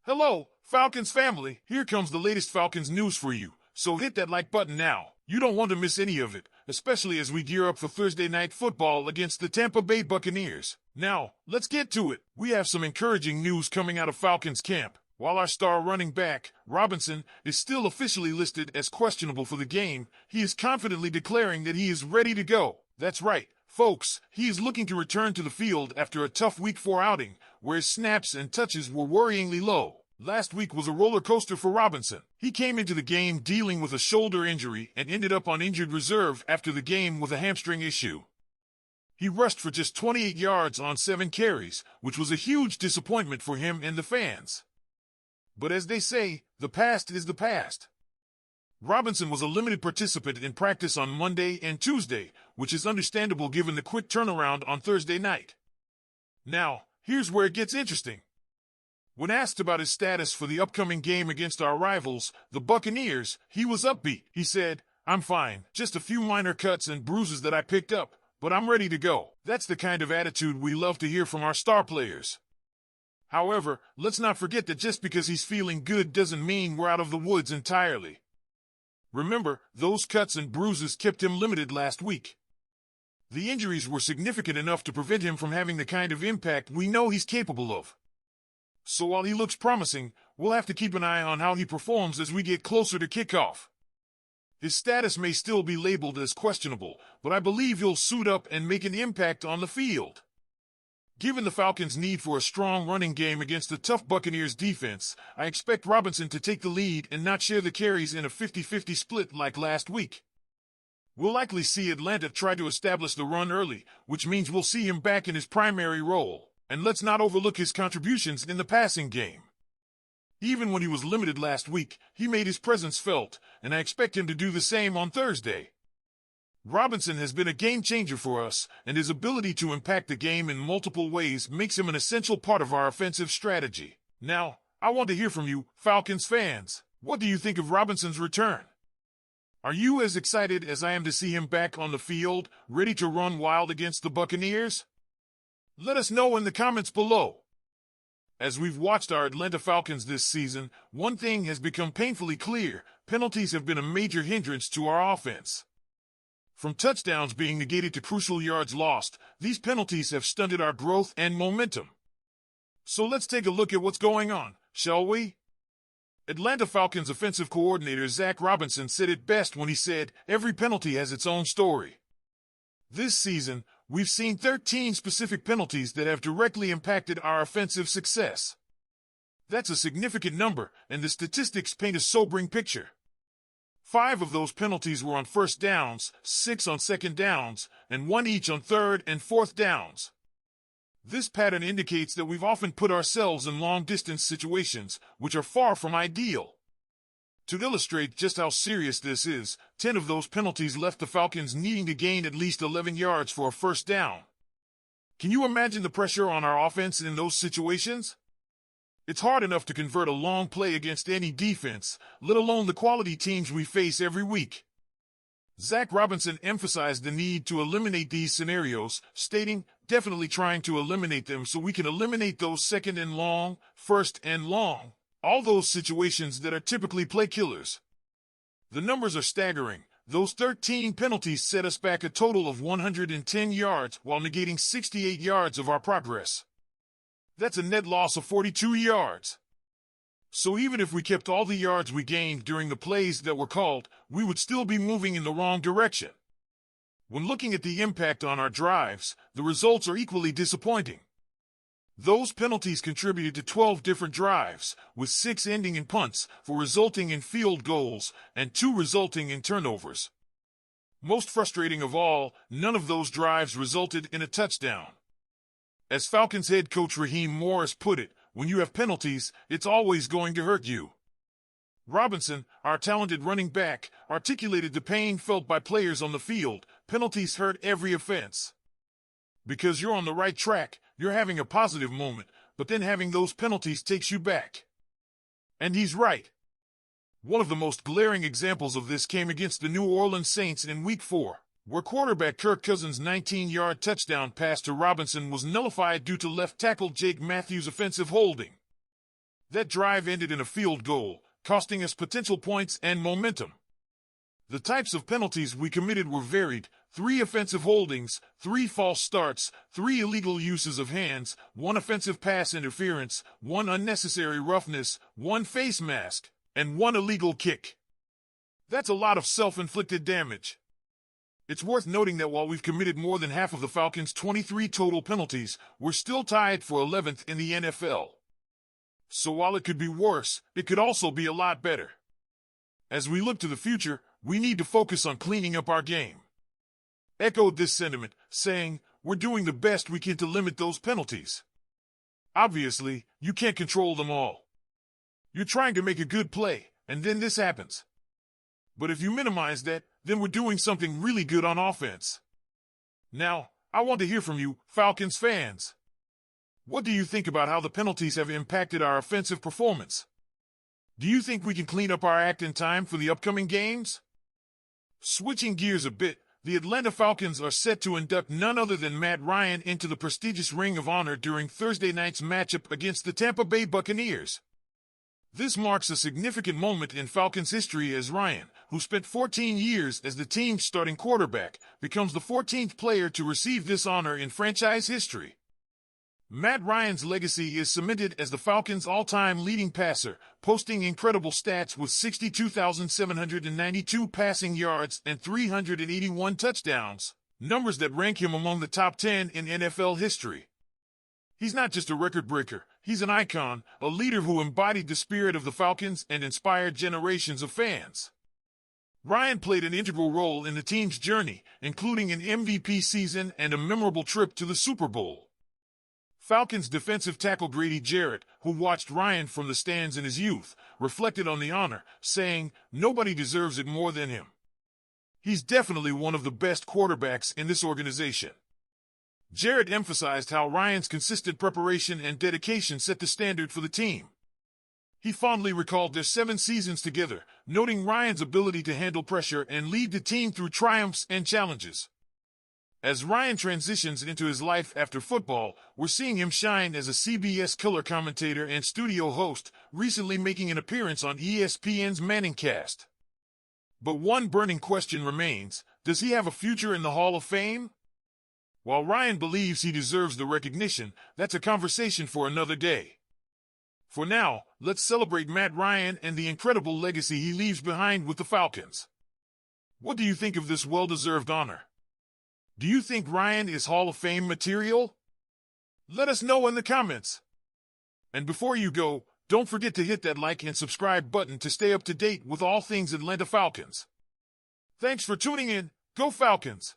Hello, Falcons family. Here comes the latest Falcons news for you. So hit that like button now. You don't want to miss any of it, especially as we gear up for Thursday night football against the Tampa Bay Buccaneers. Now, let's get to it. We have some encouraging news coming out of Falcons camp. While our star running back, Robinson, is still officially listed as questionable for the game, he is confidently declaring that he is ready to go. That's right, folks, he is looking to return to the field after a tough Week 4 outing, where his snaps and touches were worryingly low. Last week was a roller coaster for Robinson. He came into the game dealing with a shoulder injury and ended up on injured reserve after the game with a hamstring issue. He rushed for just 28 yards on 7 carries, which was a huge disappointment for him and the fans. But as they say, the past is the past. Robinson was a limited participant in practice on Monday and Tuesday, which is understandable given the quick turnaround on Thursday night. Now, here's where it gets interesting. When asked about his status for the upcoming game against our rivals, the Buccaneers, he was upbeat. He said, "I'm fine, just a few minor cuts and bruises that I picked up, but I'm ready to go." That's the kind of attitude we love to hear from our star players. However, let's not forget that just because he's feeling good doesn't mean we're out of the woods entirely. Remember, those cuts and bruises kept him limited last week. The injuries were significant enough to prevent him from having the kind of impact we know he's capable of. So while he looks promising, we'll have to keep an eye on how he performs as we get closer to kickoff. His status may still be labeled as questionable, but I believe he'll suit up and make an impact on the field. Given the Falcons' need for a strong running game against the tough Buccaneers defense, I expect Robinson to take the lead and not share the carries in a 50-50 split like last week. We'll likely see Atlanta try to establish the run early, which means we'll see him back in his primary role. And let's not overlook his contributions in the passing game. Even when he was limited last week, he made his presence felt, and I expect him to do the same on Thursday. Robinson has been a game-changer for us, and his ability to impact the game in multiple ways makes him an essential part of our offensive strategy. Now, I want to hear from you, Falcons fans. What do you think of Robinson's return? Are you as excited as I am to see him back on the field, ready to run wild against the Buccaneers? Let us know in the comments below. As we've watched our Atlanta Falcons this season, one thing has become painfully clear: penalties have been a major hindrance to our offense. From touchdowns being negated to crucial yards lost, these penalties have stunted our growth and momentum. So let's take a look at what's going on, shall we? Atlanta Falcons offensive coordinator Zach Robinson said it best when he said, "Every penalty has its own story." This season, we've seen 13 specific penalties that have directly impacted our offensive success. That's a significant number, and the statistics paint a sobering picture. 5 of those penalties were on first downs, 6 on second downs, and 1 each on third and fourth downs. This pattern indicates that we've often put ourselves in long-distance situations, which are far from ideal. To illustrate just how serious this is, 10 of those penalties left the Falcons needing to gain at least 11 yards for a first down. Can you imagine the pressure on our offense in those situations? It's hard enough to convert a long play against any defense, let alone the quality teams we face every week. Zach Robinson emphasized the need to eliminate these scenarios, stating, "Definitely trying to eliminate them so we can eliminate those second and long, first and long. All those situations that are typically play killers." The numbers are staggering. Those 13 penalties set us back a total of 110 yards while negating 68 yards of our progress. That's a net loss of 42 yards. So even if we kept all the yards we gained during the plays that were called, we would still be moving in the wrong direction. When looking at the impact on our drives, the results are equally disappointing. Those penalties contributed to 12 different drives, with 6 ending in punts, resulting in field goals, and 2 resulting in turnovers. Most frustrating of all, none of those drives resulted in a touchdown. As Falcons head coach Raheem Morris put it, when you have penalties, it's always going to hurt you. Robinson, our talented running back, articulated the pain felt by players on the field. Penalties hurt every offense. Because you're on the right track, you're having a positive moment, but then having those penalties takes you back. And he's right. One of the most glaring examples of this came against the New Orleans Saints in Week 4, where quarterback Kirk Cousins' 19-yard touchdown pass to Robinson was nullified due to left tackle Jake Matthews' offensive holding. That drive ended in a field goal, costing us potential points and momentum. The types of penalties we committed were varied: 3 offensive holdings, 3 false starts, 3 illegal uses of hands, 1 offensive pass interference, 1 unnecessary roughness, 1 face mask, and 1 illegal kick. That's a lot of self-inflicted damage. It's worth noting that while we've committed more than half of the Falcons' 23 total penalties, we're still tied for 11th in the NFL. So while it could be worse, it could also be a lot better. As we look to the future, we need to focus on cleaning up our game. Echoed this sentiment, saying, "We're doing the best we can to limit those penalties. Obviously, you can't control them all. You're trying to make a good play, and then this happens. But if you minimize that, then we're doing something really good on offense." Now, I want to hear from you, Falcons fans. What do you think about how the penalties have impacted our offensive performance? Do you think we can clean up our act in time for the upcoming games? Switching gears a bit, the Atlanta Falcons are set to induct none other than Matt Ryan into the prestigious Ring of Honor during Thursday night's matchup against the Tampa Bay Buccaneers. This marks a significant moment in Falcons history as Ryan, who spent 14 years as the team's starting quarterback, becomes the 14th player to receive this honor in franchise history. Matt Ryan's legacy is cemented as the Falcons' all-time leading passer, posting incredible stats with 62,792 passing yards and 381 touchdowns, numbers that rank him among the top 10 in NFL history. He's not just a record breaker, he's an icon, a leader who embodied the spirit of the Falcons and inspired generations of fans. Ryan played an integral role in the team's journey, including an MVP season and a memorable trip to the Super Bowl. Falcons defensive tackle Grady Jarrett, who watched Ryan from the stands in his youth, reflected on the honor, saying, "Nobody deserves it more than him. He's definitely one of the best quarterbacks in this organization." Jarrett emphasized how Ryan's consistent preparation and dedication set the standard for the team. He fondly recalled their 7 seasons together, noting Ryan's ability to handle pressure and lead the team through triumphs and challenges. As Ryan transitions into his life after football, we're seeing him shine as a CBS color commentator and studio host, recently making an appearance on ESPN's Manningcast. But one burning question remains: does he have a future in the Hall of Fame? While Ryan believes he deserves the recognition, that's a conversation for another day. For now, let's celebrate Matt Ryan and the incredible legacy he leaves behind with the Falcons. What do you think of this well-deserved honor? Do you think Ryan is Hall of Fame material? Let us know in the comments. And before you go, don't forget to hit that like and subscribe button to stay up to date with all things Atlanta Falcons. Thanks for tuning in. Go Falcons!